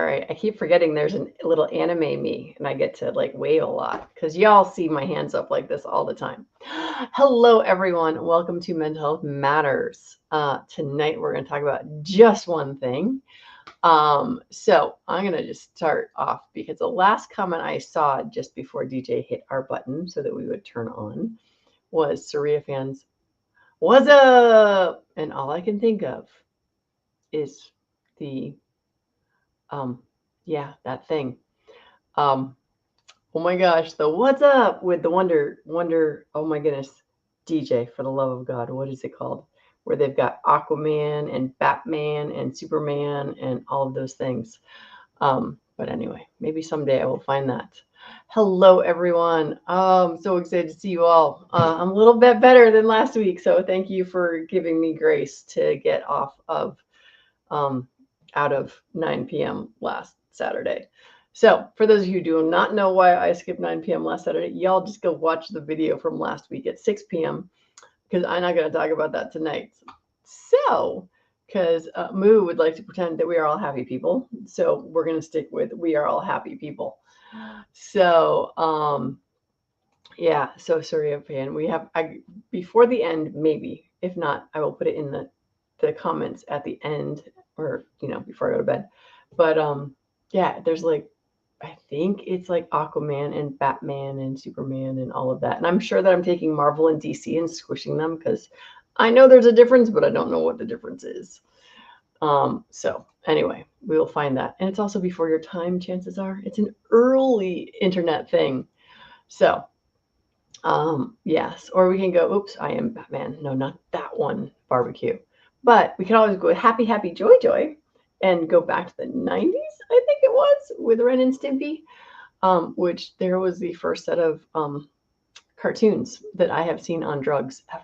right. I keep forgetting there's a little anime me and I get to like wave a lot because y'all see my hands up like this all the time. Hello, everyone. Welcome to Mental Health Matters. Tonight we're going to talk about just one thing. So I'm going to just start off because the last comment I saw just before DJ hit our button so that we would turn on was Surya fans, what's up? And all I can think of is the that thing. Um, oh my gosh, the what's up with the wonder, oh my goodness, DJ, for the love of God, what is it called? Where they've got Aquaman and Batman and Superman and all of those things. But anyway, maybe someday I will find that. Hello, everyone. So excited to see you all. I'm a little bit better than last week, so thank you for giving me grace to get off of out of 9 p.m. last Saturday. So for those of you who do not know why I skipped 9 p.m. last Saturday, y'all just go watch the video from last week at 6 p.m. because I'm not going to talk about that tonight. So, because Moo would like to pretend that we are all happy people. So we're going to stick with we are all happy people. So, so Surya fan, we have, before the end, maybe, if not, I will put it in the comments at the end or, before I go to bed. But, there's like, I think it's like Aquaman and Batman and Superman and all of that. And I'm sure that I'm taking Marvel and DC and squishing them because I know there's a difference, but I don't know what the difference is. So anyway, we will find that. And it's also before your time, chances are. It's an early internet thing. So, yes. Or we can go, oops, I am Batman. No, not that one, barbecue. But we can always go happy, happy, joy, joy. And go back to the 90s, I think it was, with Ren and Stimpy, which there was the first set of cartoons that I have seen on drugs ever.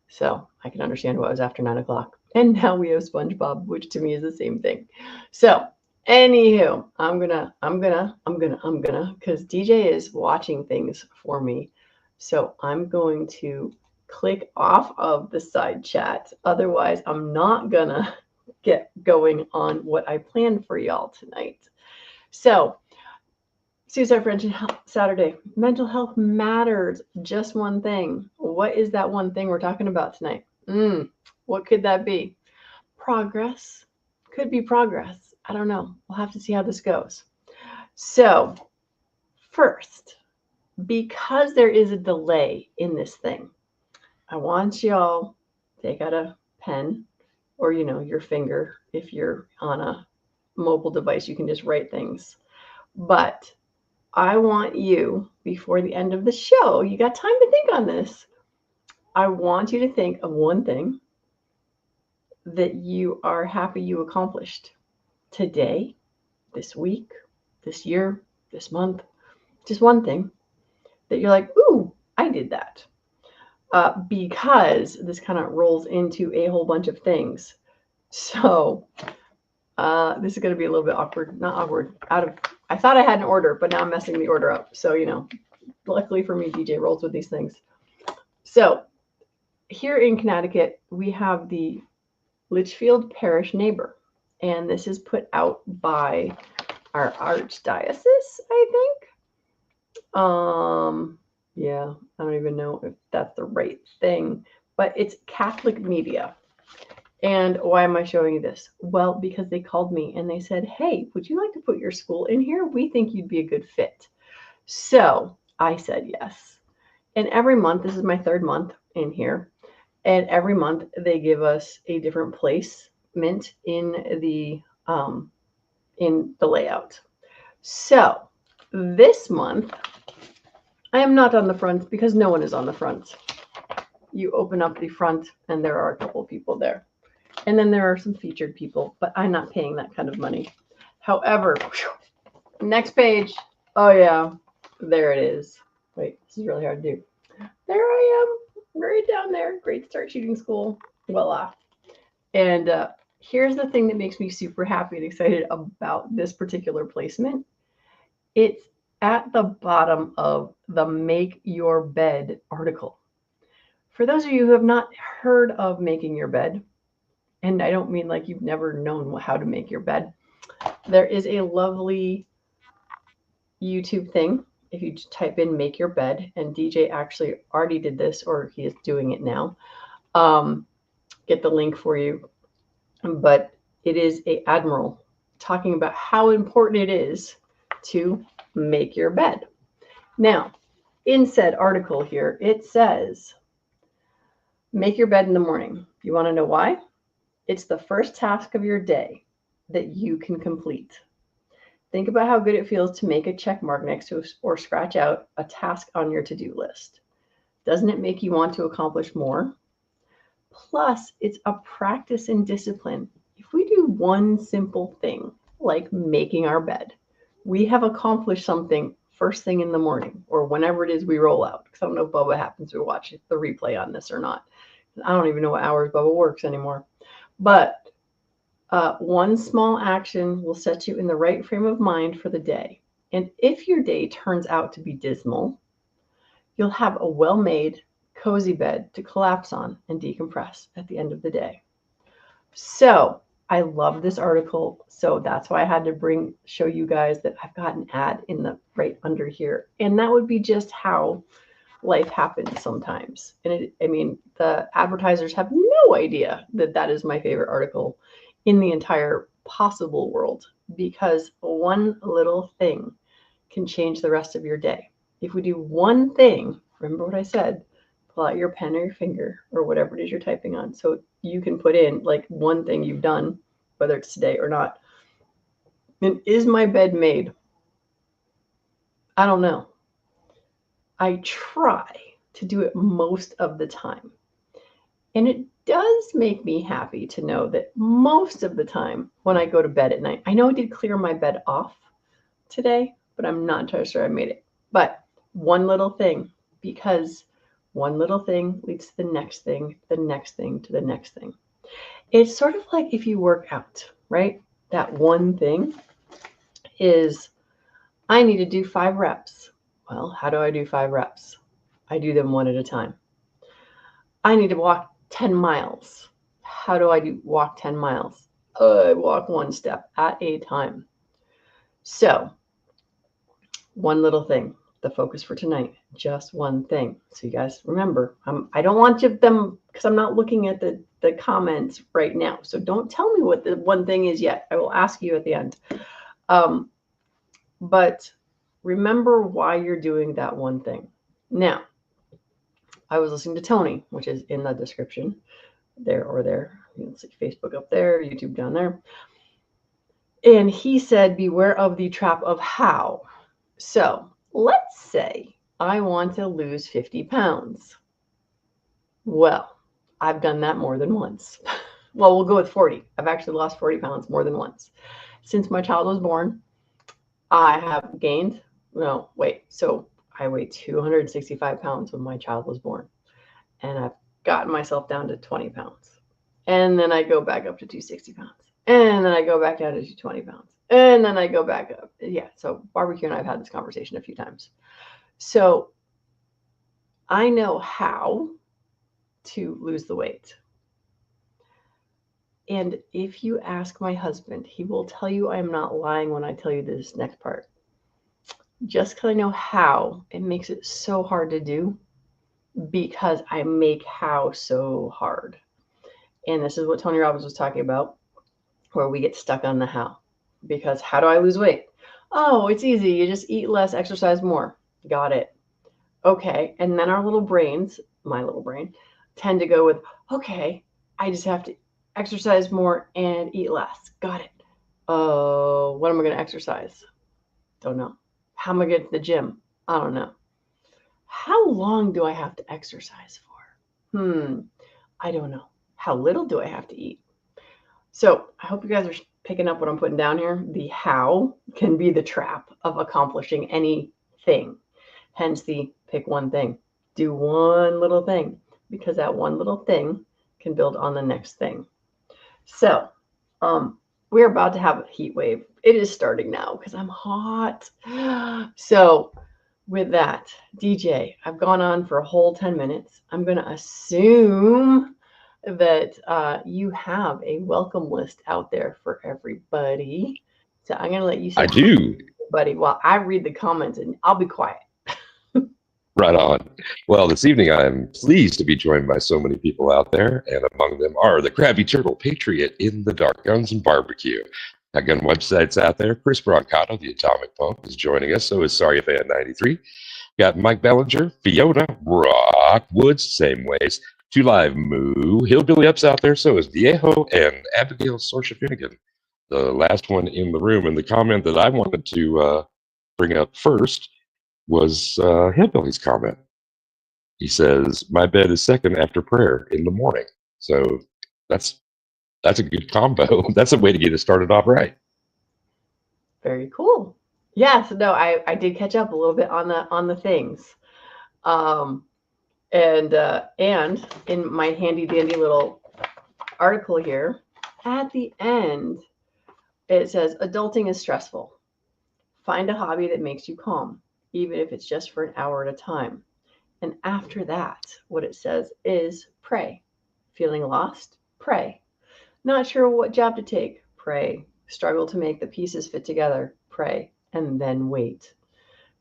So I can understand why it was after 9 o'clock. And now we have SpongeBob, which to me is the same thing. So anywho, I'm gonna, because DJ is watching things for me. So I'm going to click off of the side chat. Otherwise, I'm not gonna get going on what I planned for y'all tonight. So, Suicide Prevention Saturday, mental health matters. Just one thing. What is that one thing we're talking about tonight? What could that be? Progress. Could be progress. I don't know. We'll have to see how this goes. So, first, because there is a delay in this thing, I want y'all take out a pen or, your finger. If you're on a mobile device, you can just write things. But I want you, before the end of the show, you got time to think on this. I want you to think of one thing that you are happy you accomplished today, this week, this year, this month. Just one thing that you're like, ooh, I did that. Because this kind of rolls into a whole bunch of things. So this is going to be a little bit awkward, not awkward, I thought I had an order, but now I'm messing the order up. So, luckily for me, DJ rolls with these things. So here in Connecticut, we have the Litchfield Parish Neighbor, and this is put out by our archdiocese, I think. I don't even know if that's the right thing, but it's Catholic media. And why am I showing you this? Well, because they called me and they said, hey, would you like to put your school in here? We think you'd be a good fit. So I said yes. And every month, this is my third month in here, and every month they give us a different placement in the layout. So this month, I am not on the front because no one is on the front. You open up the front and there are a couple of people there. And then there are some featured people, but I'm not paying that kind of money. However, next page. Oh, yeah. There it is. Wait, this is really hard to do. There I am, right down there. Great Start Shooting School. Voila. And here's the thing that makes me super happy and excited about this particular placement. It's at the bottom of the Make Your Bed article. For those of you who have not heard of making your bed, and I don't mean like you've never known how to make your bed, There is a lovely YouTube thing. If you just type in "make your bed," and DJ actually already did this, or he is doing it now. Get the link for you. But it is a admiral talking about how important it is to make your bed. Now, in said article here, it says, make your bed in the morning. You want to know why? It's the first task of your day that you can complete. Think about how good it feels to make a check mark next to or scratch out a task on your to-do list. Doesn't it make you want to accomplish more? Plus, it's a practice and discipline. If we do one simple thing, like making our bed, we have accomplished something first thing in the morning or whenever it is we roll out. Because I don't know if Bubba happens to watch the replay on this or not. I don't even know what hours Bubba works anymore. But one small action will set you in the right frame of mind for the day. And if your day turns out to be dismal, you'll have a well-made, cozy bed to collapse on and decompress at the end of the day. So I love this article. So that's why I had to show you guys that I've got an ad in the right under here. And that would be just how life happens sometimes. And the advertisers have no idea that that is my favorite article in the entire possible world, because one little thing can change the rest of your day. If we do one thing, remember what I said, pull out your pen or your finger or whatever it is you're typing on. So you can put in like one thing you've done, whether it's today or not. And is my bed made? I don't know. I try to do it most of the time. And it does make me happy to know that most of the time when I go to bed at night, I know I did clear my bed off today, but I'm not entirely sure I made it. But one little thing, because one little thing leads to the next thing, the next thing, to the next thing. It's sort of like if you work out, right? That one thing is, I need to do 5 reps. Well, how do I do 5 reps? I do them one at a time. I need to walk 10 miles. How do I walk 10 miles? I walk one step at a time. So, one little thing, the focus for tonight, just one thing. So you guys remember, I don't want them, because I'm not looking at the comments right now. So don't tell me what the one thing is yet. I will ask you at the end. But remember why you're doing that one thing. Now, I was listening to Tony, which is in the description, there or there. You can see Facebook up there, YouTube down there. And he said, beware of the trap of how. So let's say I want to lose 50 pounds. Well, I've done that more than once. Well, we'll go with 40. I've actually lost 40 pounds more than once. Since my child was born, I have gained, so I weighed 265 pounds when my child was born. And I've gotten myself down to 20 pounds. And then I go back up to 260 pounds. And then I go back down to 220 pounds. And then I go back up. Yeah, so Barbecue and I have had this conversation a few times. So I know how to lose the weight. And if you ask my husband, he will tell you I'm not lying when I tell you this next part. Just because I know how, it makes it so hard to do, because I make how so hard. And this is what Tony Robbins was talking about, where we get stuck on the how. Because how do I lose weight? Oh, it's easy. You just eat less, exercise more. Got it. Okay. And then our little brains, my little brain, tend to go with, okay, I just have to exercise more and eat less. Got it. Oh, what am I going to exercise? Don't know. How am I going to the gym? I don't know. How long do I have to exercise for? I don't know. How little do I have to eat? So I hope you guys are picking up what I'm putting down here. The how can be the trap of accomplishing anything. Hence the pick one thing. Do one little thing, because that one little thing can build on the next thing. So we're about to have a heat wave. It is starting now because I'm hot. So with that, DJ, I've gone on for a whole 10 minutes. I'm going to assume that you have a welcome list out there for everybody. So I'm going to let you say I do. buddy, while I read the comments, and I'll be quiet. Right on. Well, this evening I'm pleased to be joined by so many people out there, and among them are the Krabby Turtle Patriot in the Dark Guns and Barbecue. Got gun websites out there. Chris Brancato, the Atomic Pump, is joining us. So is Sorry Fan 93. Got Mike Bellinger, Fiona, Rock Woods, same ways. Two Live Moo, Hillbilly Ups out there. So is Viejo and Abigail Sorsha Finnegan, the last one in the room. And the comment that I wanted to bring up first was Hillbilly's comment. He says, "My bed is second after prayer in the morning." So that's a good combo. That's a way to get it started off right. Very cool. Yeah, so no, I did catch up a little bit on the things. And in my handy dandy little article here, at the end, it says, adulting is stressful. Find a hobby that makes you calm, even if it's just for an hour at a time. And after that, what it says is pray. Feeling lost? Pray. Not sure what job to take? Pray. Struggle to make the pieces fit together? Pray. And then wait.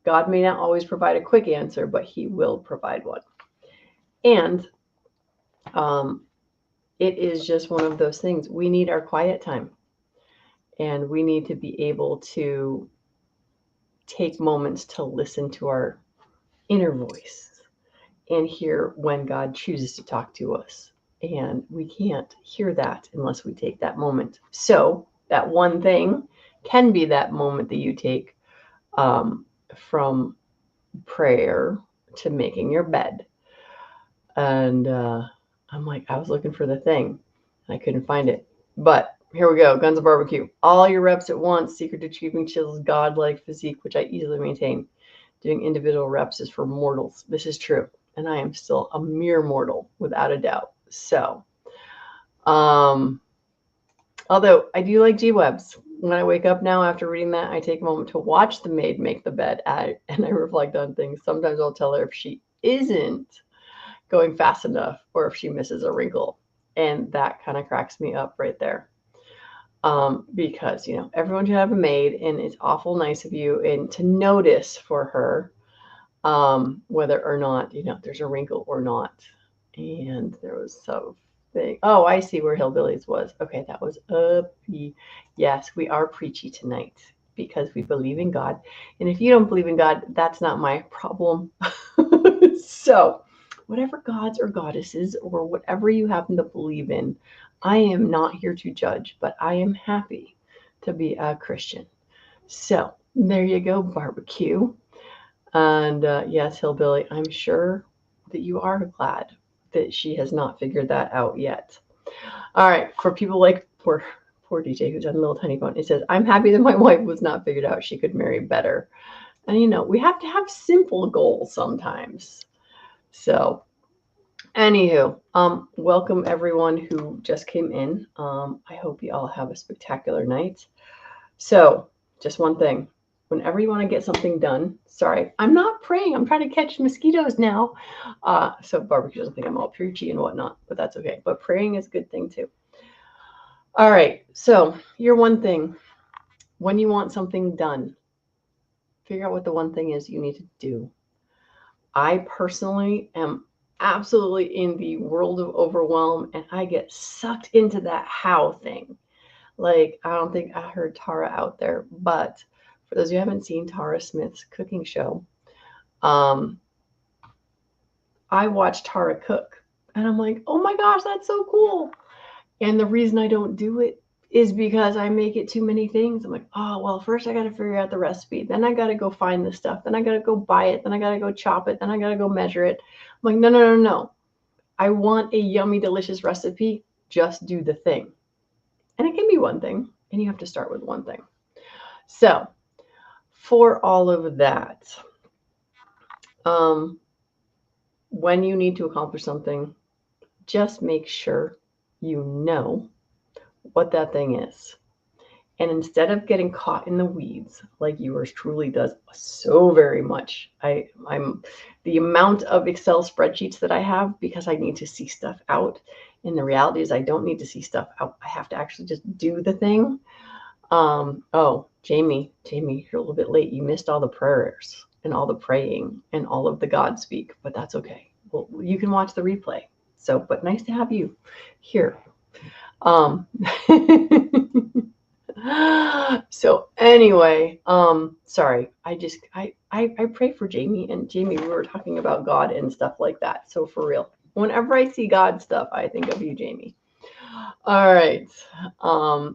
God may not always provide a quick answer, but he will provide one. And it is just one of those things. We need our quiet time. And we need to be able to take moments to listen to our inner voice and hear when God chooses to talk to us. And we can't hear that unless we take that moment. So that one thing can be that moment that you take from prayer to making your bed. And I'm like, I was looking for the thing. I couldn't find it. But here we go. Guns and Barbecue. All your reps at once. Secret to achieving Chill's godlike physique, which I easily maintain. Doing individual reps is for mortals. This is true. And I am still a mere mortal, without a doubt. So, although I do like G-Webs. When I wake up now after reading that, I take a moment to watch the maid make the bed and I reflect on things. Sometimes I'll tell her if she isn't going fast enough or if she misses a wrinkle. And that kind of cracks me up right there. Because, everyone should have a maid, and it's awful nice of you and to notice for her whether or not, there's a wrinkle or not. And there was something. Oh, I see where Hillbillies was. Okay, that was yes, we are preachy tonight because we believe in God. And if you don't believe in God, that's not my problem. So whatever gods or goddesses or whatever you happen to believe in, I am not here to judge, but I am happy to be a Christian. So there you go, barbecue. And yes, Hillbilly, I'm sure that you are glad that she has not figured that out yet. All right, for people like poor DJ who's on a little tiny phone, it says, I'm happy that my wife was not figured out. She could marry better. And we have to have simple goals sometimes. So anywho, welcome everyone who just came in. I hope you all have a spectacular night. So just one thing. Whenever you want to get something done, sorry, I'm not praying. I'm trying to catch mosquitoes now. So barbecue doesn't think I'm all preachy and whatnot, but that's okay. But praying is a good thing too. All right. So your one thing, when you want something done, figure out what the one thing is you need to do. I personally am absolutely in the world of overwhelm, and I get sucked into that how thing. Like, I don't think I heard Tara out there, but for those who haven't seen Tara Smith's cooking show, I watch Tara cook and I'm like, oh my gosh, that's so cool. And the reason I don't do it is because I make it too many things. I'm like, oh, well, first I got to figure out the recipe. Then I got to go find the stuff. Then I got to go buy it. Then I got to go chop it. Then I got to go measure it. I'm like, no. I want a yummy, delicious recipe. Just do the thing. And it can be one thing, and you have to start with one thing. So for all of that, when you need to accomplish something, just make sure you know what that thing is. And instead of getting caught in the weeds, like yours truly does so very much, I'm the amount of Excel spreadsheets that I have because I need to see stuff out. And the reality is I don't need to see stuff out. I have to actually just do the thing. Oh, Jamie, you're a little bit late. You missed all the prayers and all the praying and all of the God speak, but that's okay. Well, you can watch the replay. So, but nice to have you here. Um, so anyway, sorry. I pray for Jamie, and Jamie, we were talking about God and stuff like that. So for real, whenever I see God stuff, I think of you, Jamie. All right.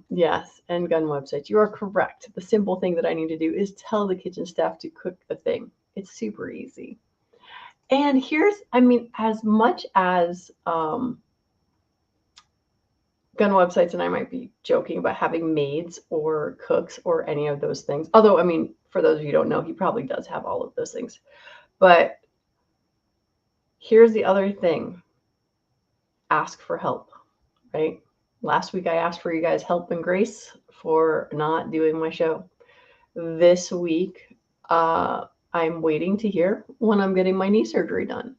Yes, and gun websites. You are correct. The simple thing that I need to do is tell the kitchen staff to cook the thing. It's super easy. And I mean, as much as gun websites, and I might be joking about having maids or cooks or any of those things. Although, I mean, for those of you who don't know, he probably does have all of those things. But here's the other thing. Ask for help, right? Last week I asked for you guys' help and grace for not doing my show. This week, I'm waiting to hear when I'm getting my knee surgery done.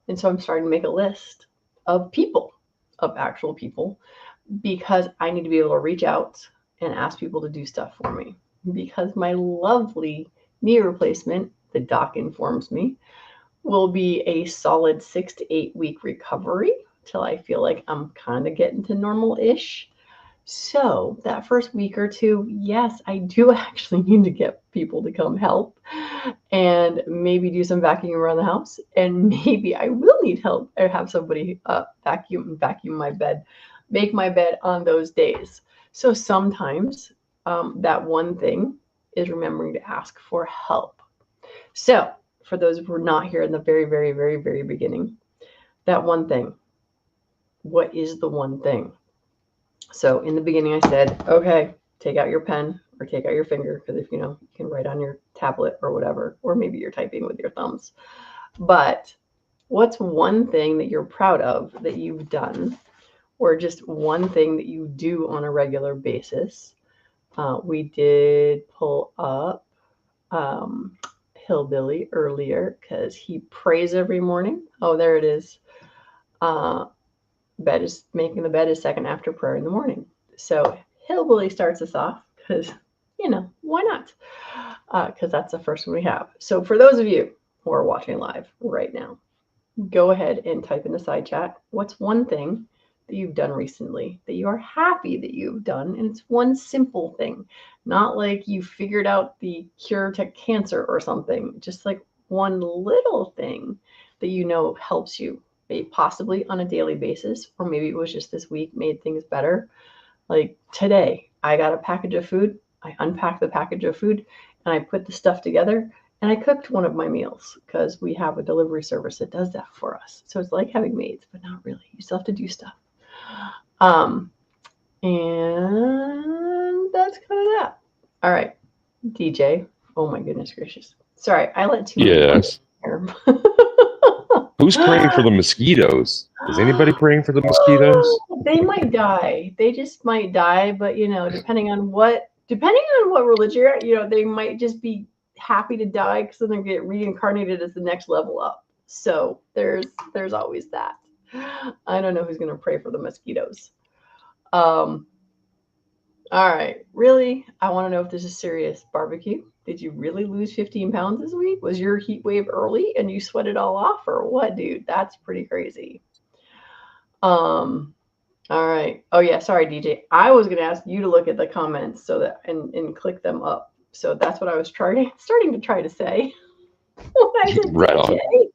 And so I'm starting to make a list of people, of actual people, because I need to be able to reach out and ask people to do stuff for me. Because my lovely knee replacement, the doc informs me, will be a solid 6 to 8 week recovery till I feel like I'm kind of getting to normal-ish. So that first week or two, yes, I do actually need to get people to come help and maybe do some vacuuming around the house. And maybe I will need help or have somebody vacuum my bed, make my bed on those days. So sometimes that one thing is remembering to ask for help. So for those who are not here in the very, very, very, very beginning, that one thing, what is the one thing? So in the beginning, I said, okay, take out your pen or take out your finger, because if you can write on your tablet or whatever, or maybe you're typing with your thumbs. But what's one thing that you're proud of that you've done, or just one thing that you do on a regular basis? We did pull up Hillbilly earlier because he prays every morning. Oh, there it is. Making the bed is second after prayer in the morning. So Hillbilly starts us off because, why not? Because that's the first one we have. So for those of you who are watching live right now, go ahead and type in the side chat. What's one thing that you've done recently that you are happy that you've done? And it's one simple thing, not like you figured out the cure to cancer or something, just like one little thing that helps you, maybe possibly on a daily basis, or maybe it was just this week made things better. Like today, I got a package of food. I unpacked the package of food and I put the stuff together and I cooked one of my meals because we have a delivery service that does that for us. So it's like having maids, but not really. You still have to do stuff. And that's kind of that. All right, DJ. Oh my goodness gracious. Sorry, I let too many Yes. here. Who's praying for the mosquitoes? Is anybody praying for the mosquitoes? They might die. They just might die, but depending on what religion you're at, they might just be happy to die because then they get reincarnated as the next level up. So there's always that. I don't know who's gonna pray for the mosquitoes. All right, really, I want to know if this is serious. Barbecue, did you really lose 15 pounds this week? Was your heat wave early and you sweat it all off, or what, dude? That's pretty crazy. All right. Oh yeah, sorry, DJ. I was gonna ask you to look at the comments so that and click them up. So that's what I was starting to try to say. When I said Right DJ.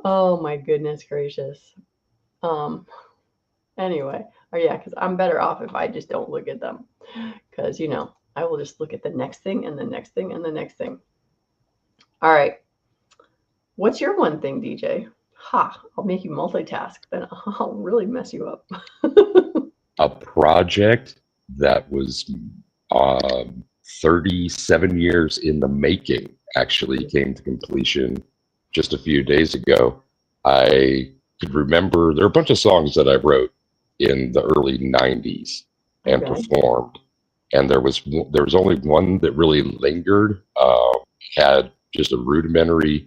Oh my goodness gracious. Anyway, oh yeah, because I'm better off if I just don't look at them. Because I will just look at the next thing and the next thing and the next thing. All right. What's your one thing, DJ? I'll make you multitask, then I'll really mess you up. A project that was 37 years in the making actually came to completion just a few days ago. I could remember there are a bunch of songs that I wrote in the early 90s and performed, and there was only one that really lingered, had just a rudimentary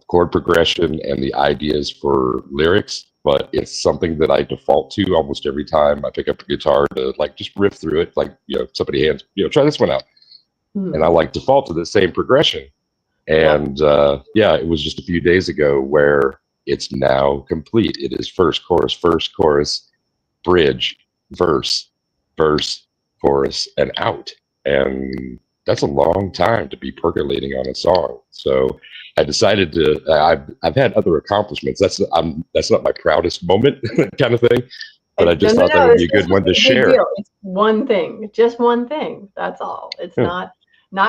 chord progression and the ideas for lyrics, but it's something that I default to almost every time I pick up a guitar to like just riff through it. Like, somebody hands, try this one out. And I like default to the same progression. And yeah, it was just a few days ago where it's now complete. It is verse, chorus, bridge, verse, chorus, and out. And that's a long time to be percolating on a song. So I decided to. I've had other accomplishments. That's not my proudest moment, kind of thing. But I just thought that would be a good one to share. Deal. It's one thing, just one thing. That's all. It's not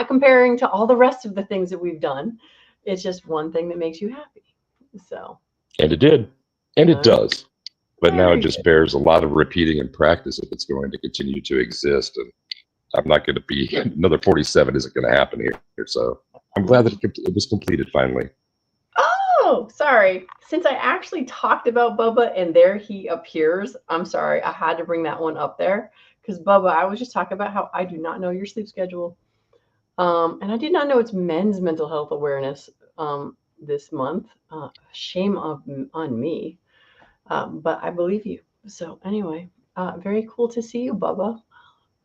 comparing to all the rest of the things that we've done. It's just one thing that makes you happy. So. And it did, and it does. But now it just bears a lot of repeating and practice if it's going to continue to exist. And I'm not going to be another 47 isn't going to happen here. So I'm glad that it was completed finally. Oh, sorry. Since I actually talked about Bubba and there he appears, I'm sorry. I had to bring that one up there because Bubba, I was just talking about how I do not know your sleep schedule. And I did not know it's Men's Mental Health Awareness this month. Shame on me. But I believe you. So anyway, very cool to see you, Bubba.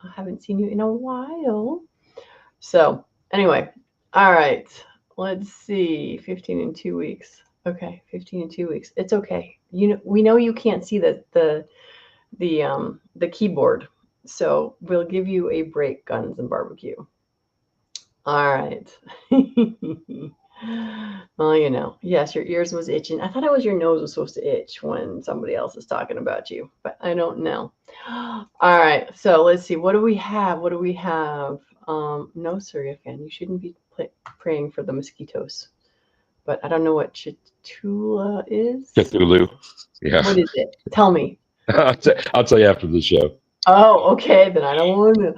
I haven't seen you in a while. So anyway, all right. Let's see. 15 in 2 weeks. Okay, 15 in 2 weeks. It's okay. We know you can't see the keyboard. So we'll give you a break, Guns and Barbecue. All right. Well, yes, your ears was itching. I thought it was your nose was supposed to itch when somebody else is talking about you, but I don't know. All right. So let's see. What do we have? No, sir, again, you shouldn't be praying for the mosquitoes, but I don't know what Cthulhu is. Cthulhu. Yeah. What is it? Tell me. I'll tell you after the show. Oh, okay. Then I don't want to.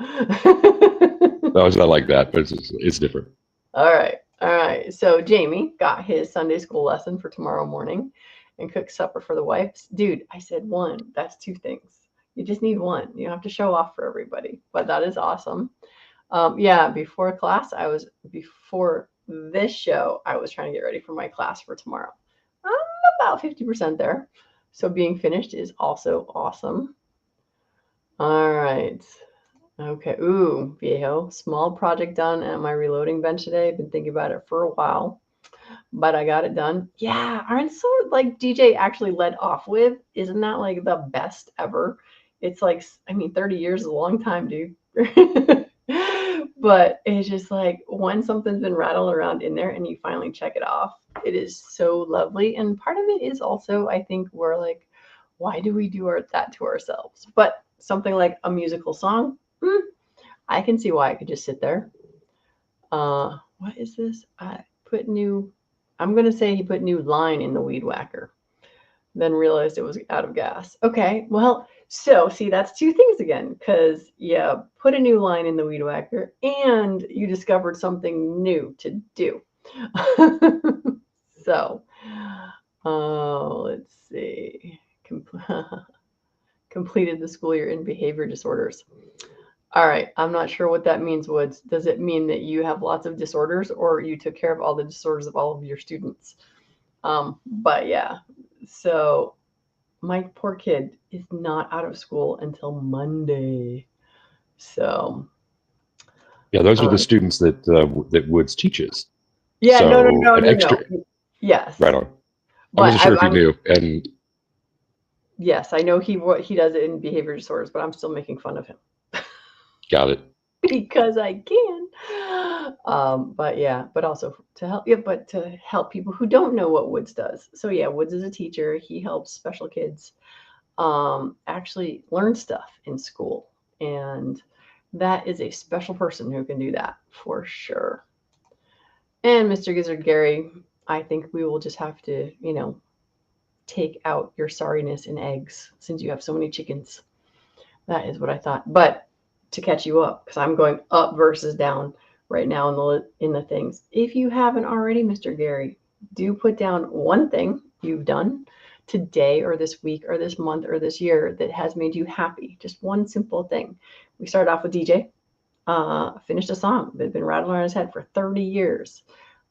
No, it's not like that, but it's different. All right. So Jamie got his Sunday school lesson for tomorrow morning and cooked supper for the wife. Dude, I said one. That's two things. You just need one. You don't have to show off for everybody, but that is awesome. Before this show, I was trying to get ready for my class for tomorrow. I'm about 50% there. So being finished is also awesome. All right. Okay. Ooh, viejo. Small project done at my reloading bench today. Been thinking about it for a while, but I got it done. Yeah. Aren't so like DJ actually led off with? Isn't that like the best ever? It's like, 30 years is a long time, dude. But it's just like when something's been rattled around in there and you finally check it off, it is so lovely. And part of it is also, I think we're like, why do we do that to ourselves? But something like a musical song, I can see why I could just sit there. What is this? I'm going to say he put new line in the weed whacker, then realized it was out of gas. Okay, well, so see, that's two things again, because put a new line in the weed whacker and you discovered something new to do. So, let's see. Completed the school year in behavior disorders. All right, I'm not sure what that means, Woods. Does it mean that you have lots of disorders or you took care of all the disorders of all of your students? But yeah, so my poor kid is not out of school until Monday. So yeah, those are the students that Woods teaches. Yeah, so no. Yes, right on. I wasn't sure if you knew. And yes, I know he does it in behavior disorders, but I'm still making fun of him. Got it. Because I can. But also to help people who don't know what Woods does. So yeah, Woods is a teacher. He helps special kids actually learn stuff in school. And that is a special person who can do that for sure. And Mr. Gizzard Gary, I think we will just have to, take out your sorriness in eggs since you have so many chickens. That is what I thought. But to catch you up, because I'm going up versus down right now in the things. If you haven't already, Mr. Gary, do put down one thing you've done today or this week or this month or this year that has made you happy. Just one simple thing. We started off with DJ, finished a song that had been rattling around his head for 30 years.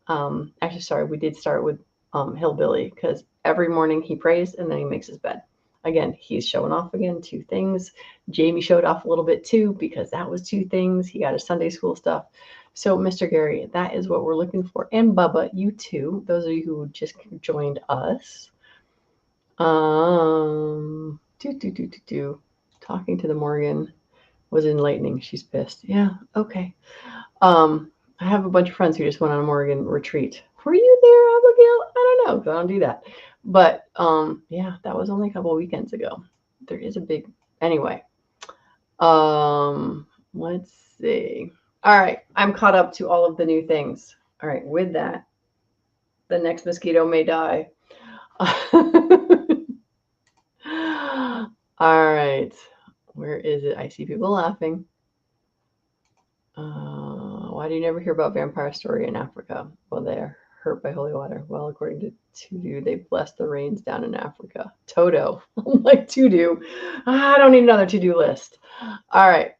Actually, sorry, we did start with Hillbilly because every morning he prays and then he makes his bed. Again, he's showing off again 2 things. Jamie showed off a little bit too because that was 2 things. He got his Sunday school stuff. So, Mr. Gary, that is what we're looking for. And Bubba, you too. Those of you who just joined us. Talking to the Morgan was enlightening. She's pissed. Yeah, okay. I have a bunch of friends who just went on a Morgan retreat. Were you there, Abigail? I don't know, 'cause I don't do that. But yeah, that was only a couple of weekends ago. There is a big anyway. Let's see. All right, I'm caught up to all of the new things. All right, with that, the next mosquito may die. All right, where is it? I see people laughing. Why do you never hear about vampire story in Africa? Well, they're hurt by holy water. Well, according to Tudu, they blessed the rains down in Africa. Toto, like Tudu. I don't need another to-do list. All right,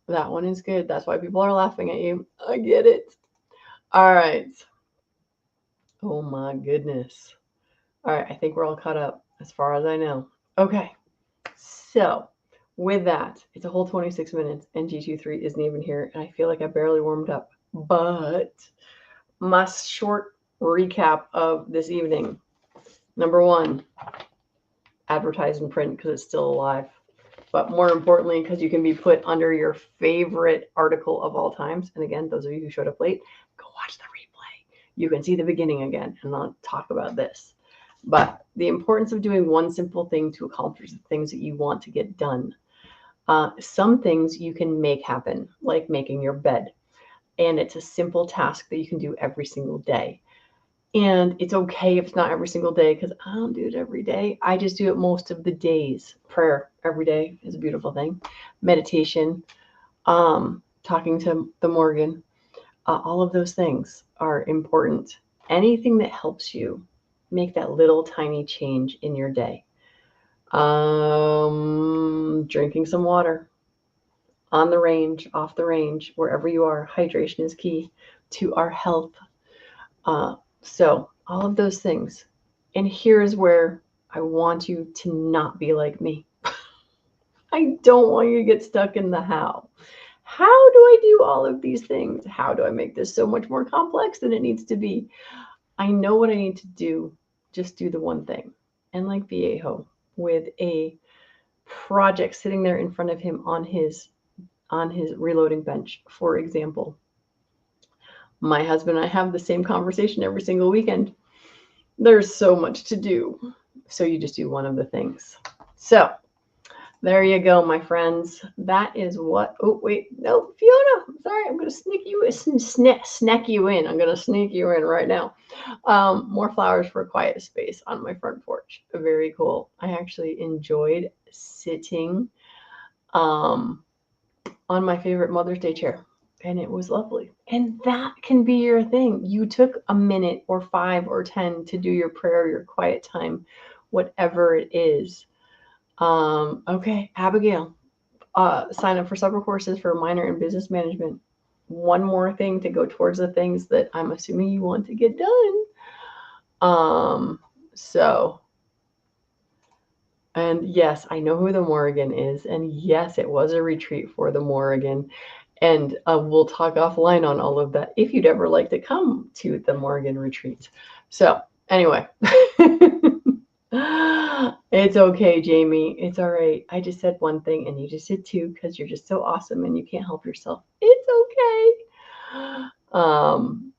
that one is good. That's why people are laughing at you. I get it. All right. Oh my goodness. All right, I think we're all caught up as far as I know. Okay, so with that, it's a whole 26 minutes and G23 isn't even here, and I feel like I barely warmed up. But my short recap of this evening. Number 1, advertise in print because it's still alive. But more importantly, because you can be put under your favorite article of all times. And again, those of you who showed up late, go watch the replay. You can see the beginning again, and I'll talk about this. But the importance of doing one simple thing to accomplish the things that you want to get done. Some things you can make happen, like making your bed. And it's a simple task that you can do every single day. And it's okay if it's not every single day because I don't do it every day. I just do it most of the days. Prayer every day is a beautiful thing. Meditation, talking to the Morgan, all of those things are important. Anything that helps you make that little tiny change in your day. Drinking some water on the range, off the range, wherever you are. Hydration is key to our health. So all of those things. And here's where I want you to not be like me. I don't want you to get stuck in the how. How do I do all of these things? How do I make this so much more complex than it needs to be? I know what I need to do. Just do the one thing. And like Viejo, with a project sitting there in front of him on his reloading bench, for example. My husband and I have the same conversation every single weekend. There's so much to do. So you just do one of the things. So there you go, my friends. That is what. Oh, wait. No, Fiona. Sorry. I'm going to sneak you in. I'm going to sneak you in right now. More flowers for a quiet space on my front porch. Very cool. I actually enjoyed sitting on my favorite Mother's Day chair. And it was lovely. And that can be your thing. You took a minute or 5 or 10 to do your prayer, your quiet time, whatever it is. Okay, Abigail, sign up for several courses for minor in business management. One more thing to go towards the things that I'm assuming you want to get done. So, and yes, I know who the Morrigan is. And yes, it was a retreat for the Morrigan. And we'll talk offline on all of that if you'd ever like to come to the Morgan retreat. So anyway, it's okay, Jamie. It's all right. I just said one thing and you just did 2 because you're just so awesome and you can't help yourself. It's okay.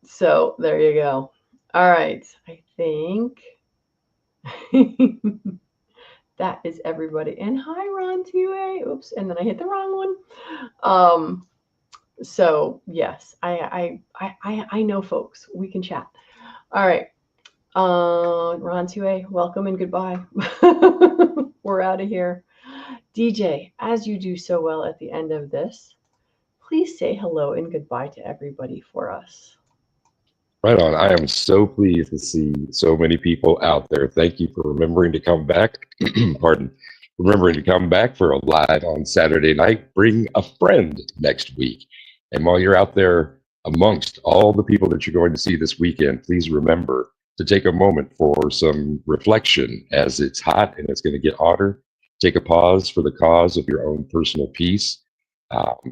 So there you go. All right. I think that is everybody. And hi, Ron Tue. Oops. And then I hit the wrong one. So yes, I know folks. We can chat. All right. Ron Tue, welcome and goodbye. We're out of here. DJ, as you do so well at the end of this, please say hello and goodbye to everybody for us. Right on. I am so pleased to see so many people out there. Thank you for remembering to come back. Pardon. Remembering to come back for a live on Saturday night. Bring a friend next week. And while you're out there Amongst all the people that you're going to see this weekend, please remember to take a moment for some reflection as it's hot and it's going to get hotter. Take a pause for the cause of your own personal peace.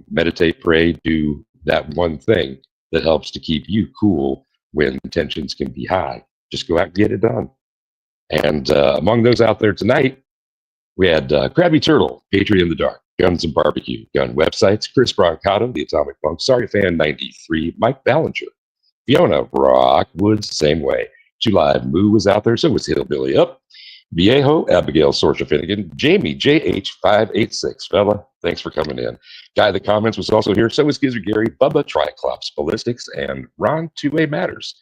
Meditate, pray, do that one thing that helps to keep you cool when tensions can be high. Just go out and get it done. And among those out there tonight, we had Krabby Turtle, Patriot in the Dark, Guns and Barbecue, Gun Websites, Chris Brancato, The Atomic Monk, Sorry Fan 93, Mike Ballinger, Fiona Rockwoods, same way. July Moo was out there, so was Hillbilly Up, Viejo, Abigail Sorsha Finnegan, Jamie JH586, fella, thanks for coming in. Guy in the comments was also here, so was Gizzard Gary, Bubba, Triclops, Ballistics, and Ron 2A Matters,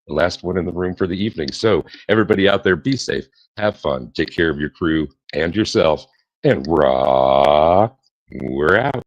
the last one in the room for the evening. So everybody out there, be safe, have fun, take care of your crew and yourself, and rock. We're out.